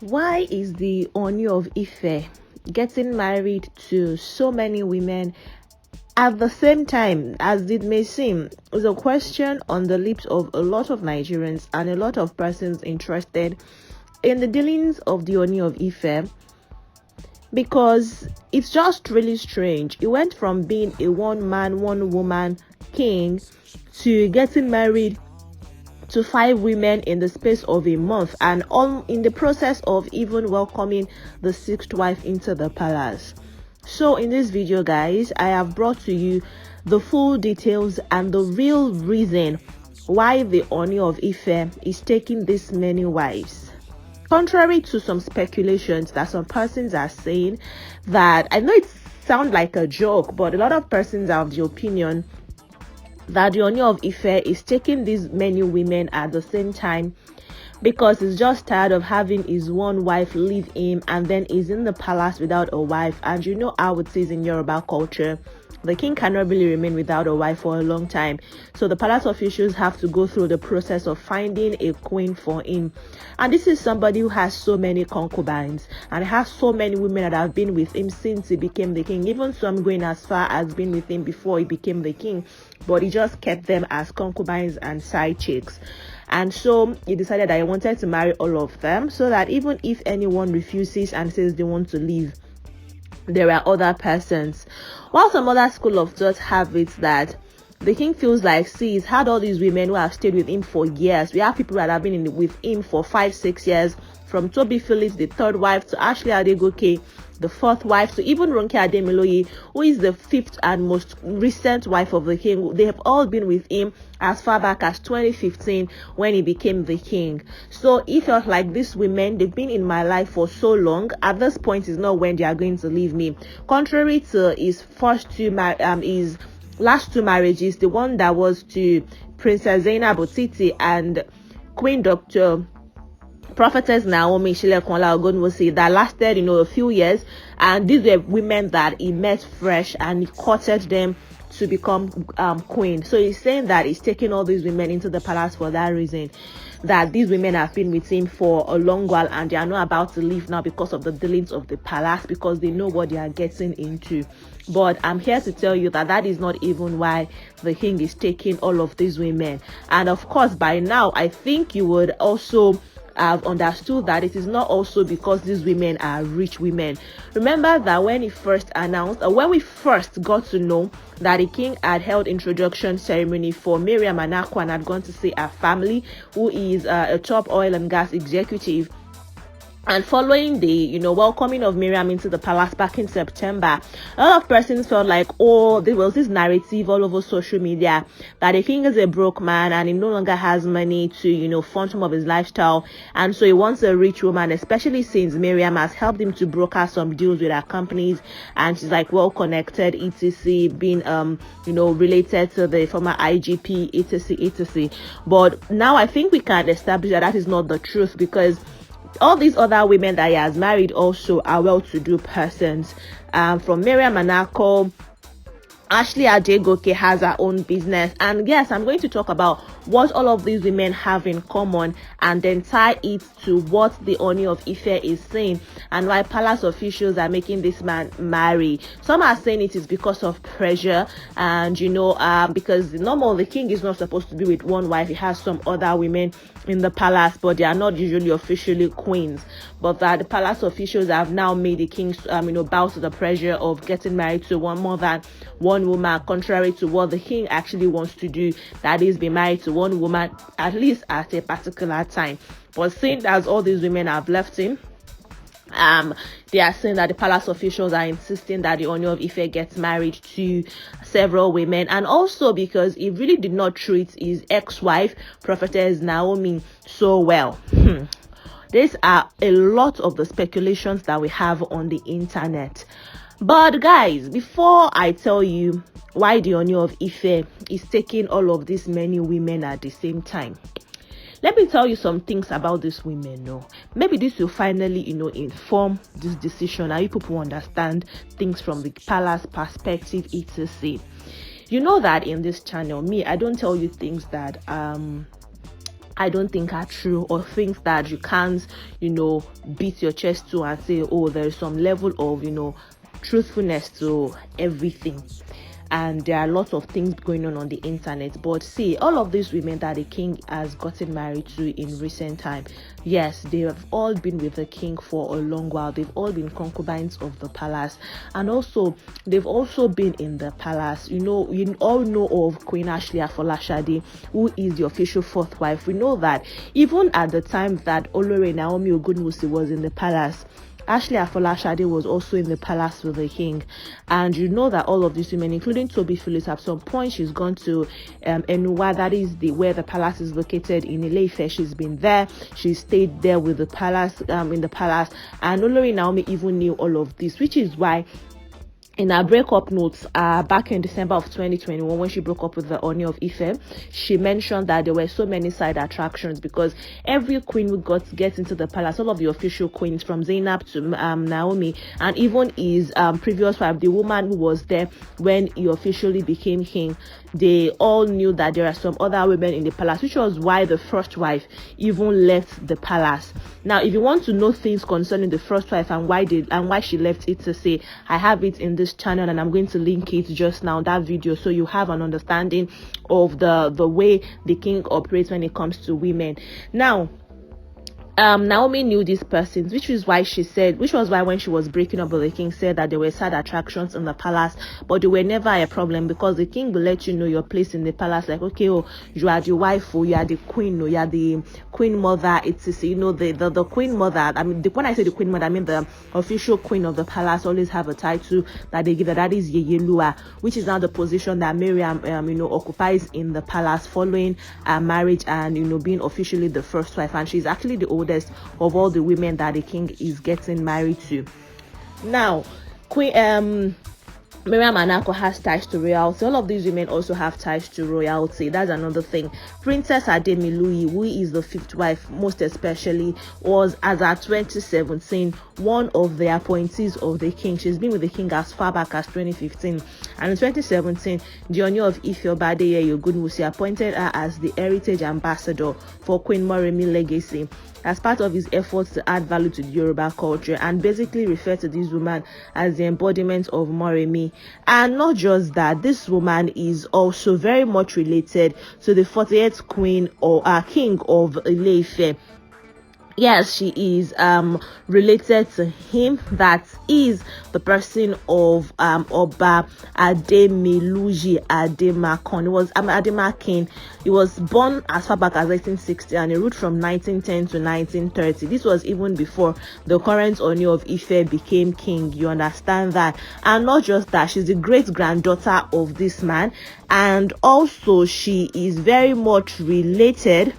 Why is the Ooni of Ife getting married to so many women at the same time? As it may seem, is a question on the lips of a lot of Nigerians and a lot of persons interested in the dealings of the Ooni of Ife, because it's just really strange. It went from being a one-man, one-woman king to getting married to 5 women in the space of a month, and all in the process of even welcoming the 6th wife into the palace. So in this video, guys, I have brought to you the full details and the real reason why the Ooni of Ife is taking this many wives. Contrary to some speculations that some persons are saying, that I know it sounds like a joke, but a lot of persons are of the opinion that the Ooni of Ife is taking these many women at the same time because he's just tired of having his one wife leave him, and then he's in the palace without a wife. And you know how it is in Yoruba culture, the king cannot really remain without a wife for a long time, so the palace officials have to go through the process of finding a queen for him. And this is somebody who has so many concubines and has so many women that have been with him since he became the king, even some going as far as being with him before he became the king, but he just kept them as concubines and side chicks. And so he decided that he wanted to marry all of them, so that even if anyone refuses and says they want to leave, there are other persons. While some other school of thought have it that the king feels like, see, he's had all these women who have stayed with him for years. We have people that have been with him for 5-6 years, from Toby Phillips, the 3rd wife, to Ashley Adegoke, the 4th wife, to even Ronke Ademiloye, who is the 5th and most recent wife of the king. They have all been with him as far back as 2015 when he became the king. So he felt like, these women, they've been in my life for so long, at this point is not when they are going to leave me. Contrary to his his last 2 marriages, the one that was to Princess Zainab Otiti and Queen Dr. Prophetess Naomi Shilekonla Ogunwusi, that lasted, a few years, and these were women that he met fresh and he courted them to become queen. So he's saying that he's taking all these women into the palace for that reason, that these women have been with him for a long while and they are not about to leave now because of the dealings of the palace, because they know what they are getting into. But I'm here to tell you that that is not even why the king is taking all of these women. And of course, by now, I think you would also have understood that it is not also because these women are rich women. Remember that when he first announced, or when we first got to know that the king had held introduction ceremony for Miriam Anakwa and had gone to see her family, who is a top oil and gas executive, and following the welcoming of Miriam into the palace back in September, a lot of persons felt like, oh, there was this narrative all over social media that the king is a broke man and he no longer has money to fund some of his lifestyle, and so he wants a rich woman, especially since Miriam has helped him to broker some deals with her companies and she's like well connected, etc., being related to the former IGP, etc. But now I think we can establish that that is not the truth, because all these other women that he has married also are well-to-do persons. From Miriam Anako, Ashley Adegoke has her own business. And yes, I'm going to talk about what all of these women have in common and then tie it to what the Ooni of Ife is saying and why palace officials are making this man marry. Some are saying it is because of pressure, and because normal the king is not supposed to be with one wife. He has some other women in the palace, but they are not usually officially queens, but that the palace officials have now made the king bow to the pressure of getting married to more than one woman, contrary to what the king actually wants to do, that is be married to one woman at least at a particular time. But seeing as all these women have left him, they are saying that the palace officials are insisting that the Ooni of Ife gets married to several women, and also because he really did not treat his ex-wife, Prophetess Naomi, so well. These are a lot of the speculations that we have on the internet. But guys, before I tell you why the Ooni of Ife is taking all of these many women at the same time, let me tell you some things about these women. No, maybe this will finally, inform this decision, and you people understand things from the palace perspective, etc. You know that in this channel, I don't tell you things that I don't think are true, or things that you can't, beat your chest to and say, oh, there is some level of, truthfulness to everything. And there are lots of things going on the internet. But see, all of these women that the king has gotten married to in recent time, yes, they have all been with the king for a long while. They've all been concubines of the palace, and also they've also been in the palace. You all know of Queen Ashley Afolashade, who is the official fourth wife. We know that even at the time that Olore Naomi Ogunwusi was in the palace, Ashley Afolashade was also in the palace with the king. And you know that all of these women, including Toby Phillips, at some point she's gone to Enuwa, that is where the palace is located in Ile-Ife. She's been there, she stayed there with the palace, in the palace, and Olori Naomi even knew all of this, which is why in her breakup notes back in December of 2021, when she broke up with the Ooni of Ife, she mentioned that there were so many side attractions, because every queen who gets into the palace, all of the official queens from Zainab to Naomi, and even his previous wife, the woman who was there when he officially became king, they all knew that there are some other women in the palace, which was why the first wife even left the palace. Now, if you want to know things concerning the first wife and why she left, it to say, I have it in this channel, and I'm going to link it just now, that video, so you have an understanding of the way the king operates when it comes to women. Now, Naomi knew these persons, which was why when she was breaking up with the king, said that there were sad attractions in the palace, but they were never a problem, because the king will let you know your place in the palace. Like, okay, oh, you are the wife, or you are the queen, or you are the queen mother. It's the queen mother. I mean, when I say the queen mother, I mean the official queen of the palace always have a title that they give her. That is Yeyelua, which is now the position that Miriam occupies in the palace following marriage and being officially the first wife, and she's actually the oldest of all the women that the king is getting married to. Now, Queen Miriam Anako has ties to royalty. All of these women also have ties to royalty. That's another thing. Princess Ademiluyi, who is the fifth wife, most especially, was, as at 2017, one of the appointees of the king. She's been with the king as far back as 2015. And in 2017, the Ooni of Ife Obadeye Ogunwusi appointed her as the heritage ambassador for Queen Moremi legacy, as part of his efforts to add value to the Yoruba culture, and basically refer to this woman as the embodiment of Moremi. And not just that, this woman is also very much related to the 48th queen or king of Ile-Ife. Yes, she is related to him. That is the person of Oba Ademiluyi Ademakon. It was Ademakin. He was born as far back as 1860 and he ruled from 1910 to 1930. This was even before the current Ooni of Ife became king. You understand that? And not just that, she's the great granddaughter of this man, and also she is very much related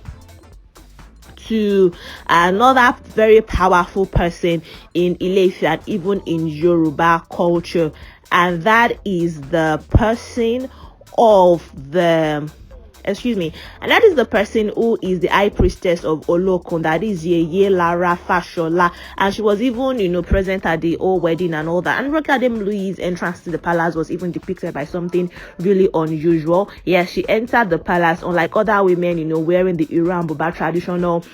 to another very powerful person in Ile-Ife and even in Yoruba culture, and that is the person of the person who is the high priestess of Olokun, that is Yeye Lara Fashola, and she was even present at the old wedding and all that. And Ademiluyi's entrance to the palace was even depicted by something really unusual. Yes, she entered the palace unlike other women, wearing the Iran Buba traditional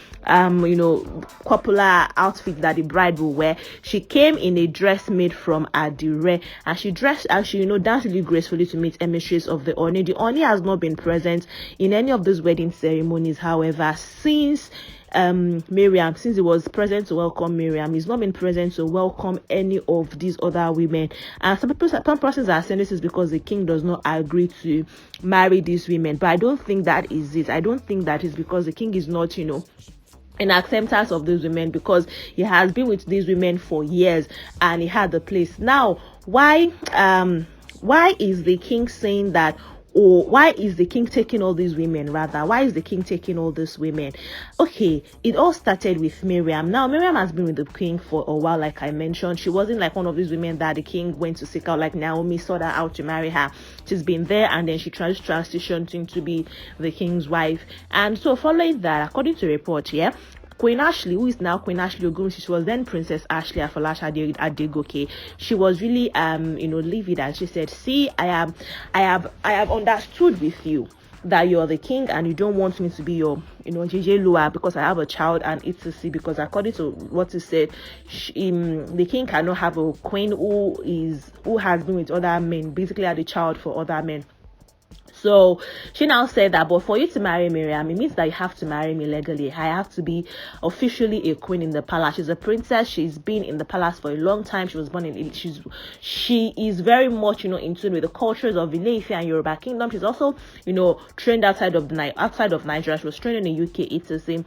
popular outfit that the bride will wear. She came in a dress made from adire, and she dressed and she danced really gracefully to meet emissaries of the Ooni. The Ooni has not been present in any of those wedding ceremonies, however, since Miriam, since he was present to welcome Miriam, he's not been present to welcome any of these other women. And some persons are saying this is because the king does not agree to marry these women, but I don't think that is it. I don't think that is because the king is not in acceptance of these women, because he has been with these women for years and he had the place. Now, why is the king saying that, or why is the king taking all these women? Rather, why is the king taking all these women? Okay, it all started with Miriam. Now, Miriam has been with the king for a while, like I mentioned. She wasn't like one of these women that the king went to seek out, like Naomi sought her out to marry her. She's been there, and then she transitioned into be the king's wife. And so following that, according to report, Queen Ashley, who is now Queen Ashley Ogunwusi, she was then Princess Ashley Afolashade Adegoke. She was really livid, and she said, "See, I have understood with you that you're the king and you don't want me to be your, JJ Lua because I have a child and etc. Because according to what he said, the king cannot have a queen who has been with other men, basically had a child for other men. So she now said that, but for you to marry Miriam, it means that you have to marry me legally. I have to be officially a queen in the palace. She's a princess. She's been in the palace for a long time. She was born in. She is very much, in tune with the cultures of Ile-Ife and Yoruba Kingdom. She's also, trained outside of Nigeria. She was trained in the UK, etc.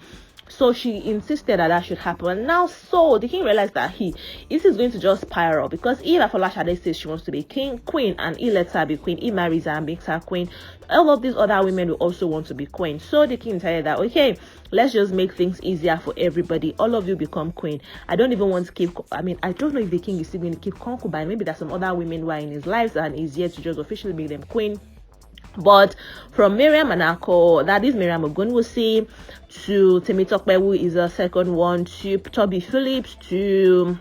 So she insisted that should happen. Now, so the king realized that this is going to just spiral, because if Afolashade says she wants to be queen, and he lets her be queen, he marries her and makes her queen, all of these other women will also want to be queen. So the king decided that, okay, let's just make things easier for everybody. All of you become queen. I don't even want to keep, I don't know if the king is still going to keep concubine. Maybe there's some other women who are in his lives and he's yet to just officially make them queen. But from Miriam and Ako, that is Miriam Ogunwusi, to Temitope, who is a second one, to Toby Phillips, to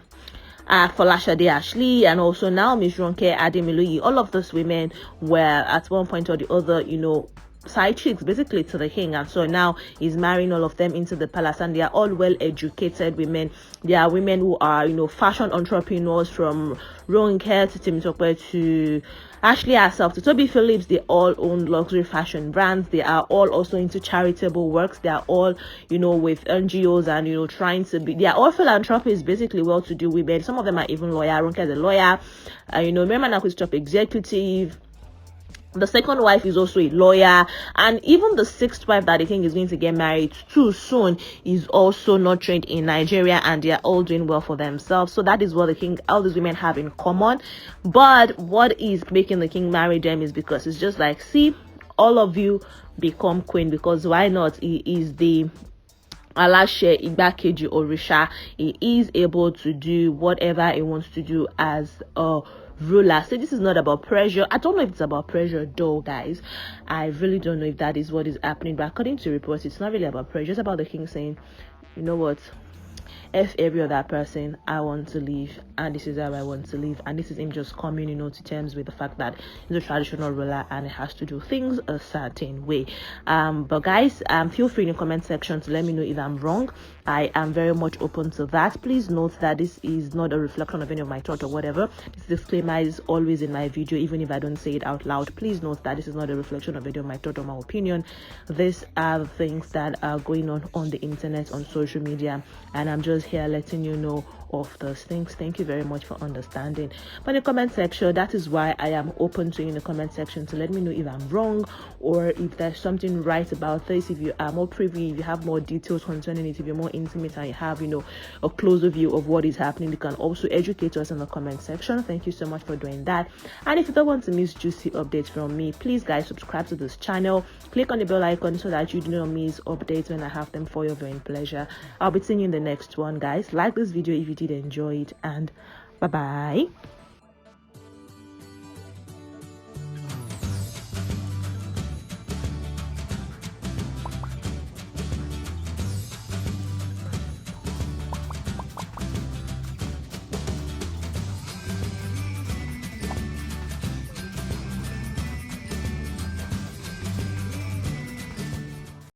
Folashade Ashley, and also now Miss Ronke Ademiluyi. All of those women were at one point or the other, side chicks basically to the king, and so now he's marrying all of them into the palace, and they are all well educated women. They are women who are fashion entrepreneurs, from Ronke to Temitope to Ashley herself to Toby Phillips. They all own luxury fashion brands. They are all also into charitable works. They are all with NGOs and trying to be, they are all philanthropists, basically well-to-do women. Some of them are even lawyer. Ronke is a lawyer, Miriam is top executive. The second wife is also a lawyer, and even the sixth wife that the king is going to get married to soon is also not trained in Nigeria, and they are all doing well for themselves. So that is what all these women have in common. But what is making the king marry them is because it's just like, see, all of you become queen, because why not? He is the Alashe Igbakeji Orisha. He is able to do whatever he wants to do as a ruler. So this is not about pressure. I don't know if it's about pressure though, guys. I really don't know if that is what is happening, but according to reports, it's not really about pressure. It's about the king saying, you know what, F every other person, I want to leave, and this is how I want to live. And this is him just coming to terms with the fact that he's a traditional ruler and he has to do things a certain way. But guys, feel free in the comment section to let me know if I'm wrong. I am very much open to that. Please note that this is not a reflection of any of my thought or whatever. This disclaimer is always in my video, even if I don't say it out loud. Please note that this is not a reflection of any of my thought or my opinion. These are the things that are going on the internet, on social media, and I'm just here letting you know of those things. Thank you very much for understanding. But in the comment section, that is why I am open to you in the comment section to let me know if I'm wrong, or if there's something right about this. If you are more privy, if you have more details concerning it, if you're more intimate and you have a closer view of what is happening, you can also educate us in the comment section. Thank you so much for doing that. And if you don't want to miss juicy updates from me, please guys, subscribe to this channel, click on the bell icon so that you do not miss updates when I have them for your viewing pleasure. I'll be seeing you in the next one, guys. Like this video if you did enjoy it, and bye bye.